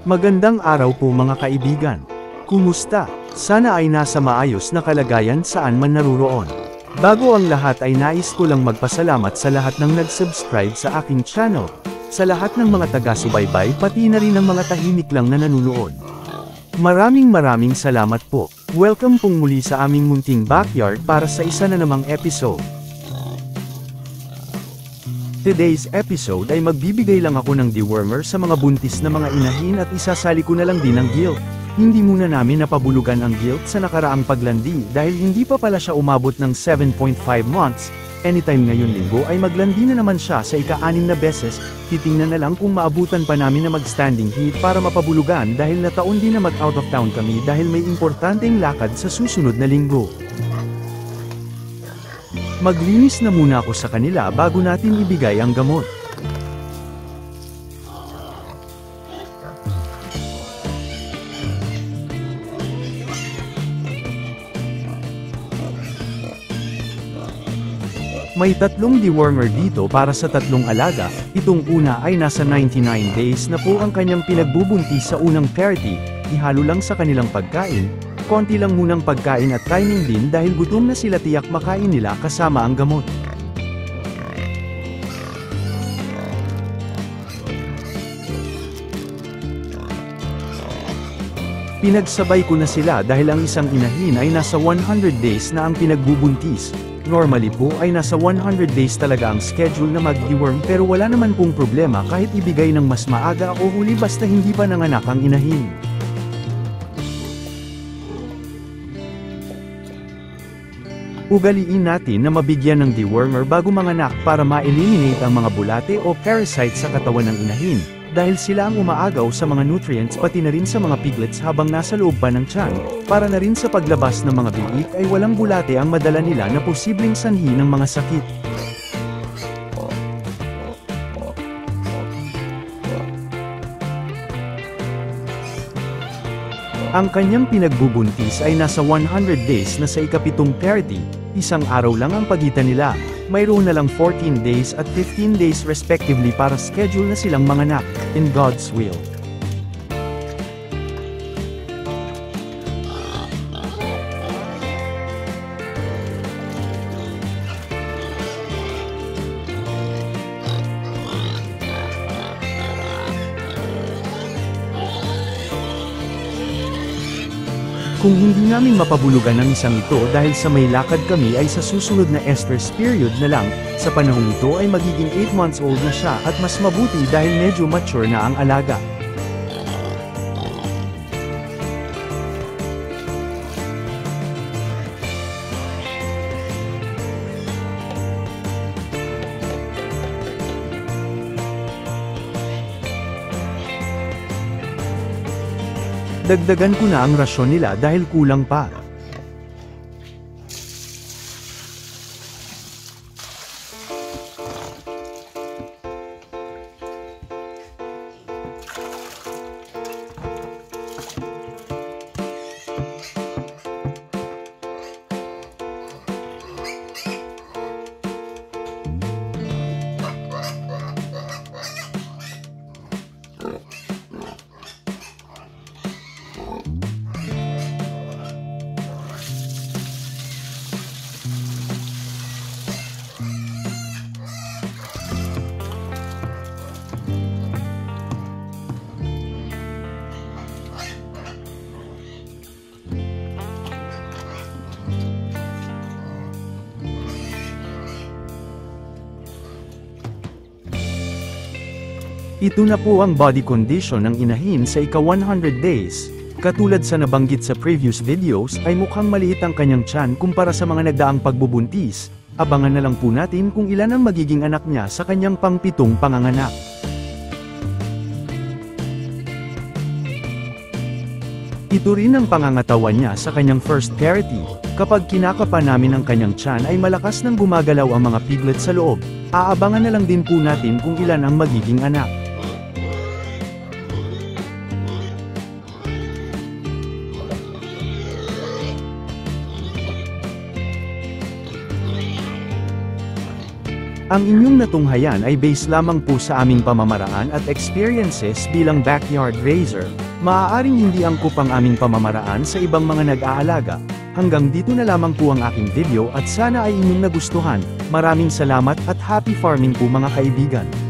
Magandang araw po mga kaibigan. Kumusta? Sana ay nasa maayos na kalagayan saan man naruroon. Bago ang lahat ay nais ko lang magpasalamat sa lahat ng nag-subscribe sa aking channel. Sa lahat ng mga taga-subaybay pati na rin ang mga tahimik lang na nanunood. Maraming salamat po. Welcome pong muli sa aming munting backyard para sa isa na namang episode. Today's episode ay magbibigay lang ako ng dewormer sa mga buntis na mga inahin at isasali ko na lang din ang guilt. Hindi muna namin napabulugan ang guilt sa nakaraang paglandi dahil hindi pa pala siya umabot ng 7.5 months. Anytime ngayon linggo ay maglandi na naman siya sa ika-6 na beses. Titingnan na lang kung maabutan pa namin na mag-standing heat para mapabulugan dahil nataon din na mag-out of town kami dahil may importanteng lakad sa susunod na linggo. Maglinis na muna ako sa kanila bago natin ibigay ang gamot. May 3 dewormer dito para sa 3 alaga. Itong una ay nasa 99 days na po ang kanyang pinagbubuntis sa unang party. Ihalo lang sa kanilang pagkain. Konti lang munang pagkain at timing din dahil gutom na sila, tiyak makain nila kasama ang gamot. Pinagsabay ko na sila dahil ang isang inahin ay nasa 100 days na ang pinagbubuntis. Normally po ay nasa 100 days talaga ang schedule na mag-deworm pero wala naman pong problema kahit ibigay ng mas maaga o huli basta hindi pa nanganak ang inahin. Ugaliin natin na mabigyan ng dewormer bago manganak para ma-eliminate ang mga bulate o parasites sa katawan ng inahin, dahil sila ang umaagaw sa mga nutrients pati na rin sa mga piglets habang nasa loob pa ng tiyan, para na rin sa paglabas ng mga biik ay walang bulate ang madala nila na posibleng sanhi ng mga sakit. Ang kanyang pinagbubuntis ay nasa 100 days na sa ika-7 party, isang araw lang ang pagitan nila. Mayroon na lang 14 days at 15 days respectively para schedule na silang manganak, in God's will. Kung hindi namin mapabulugan ang isang ito dahil sa may lakad kami ay sa susunod na estrus period na lang, sa panahong ito ay magiging 8 months old na siya at mas mabuti dahil medyo mature na ang alaga. Dagdagan ko na ang rasyon nila dahil kulang pa. Ito na po ang body condition ng inahin sa ika-100 days. Katulad sa nabanggit sa previous videos ay mukhang maliit ang kanyang tiyan kumpara sa mga nagdaang pagbubuntis. Abangan na lang po natin kung ilan ang magiging anak niya sa kanyang pang-7 panganganak. Ito rin ang pangangatawan niya sa kanyang first party. Kapag kinakapa namin ang kanyang tiyan ay malakas nang gumagalaw ang mga piglet sa loob. Aabangan na lang din po natin kung ilan ang magiging anak. Ang inyong natunghayan ay base lamang po sa aming pamamaraan at experiences bilang backyard raiser. Maaaring hindi angkop ang aming pamamaraan sa ibang mga nag-aalaga. Hanggang dito na lamang po ang aking video at sana ay inyong nagustuhan. Maraming salamat at happy farming po mga kaibigan.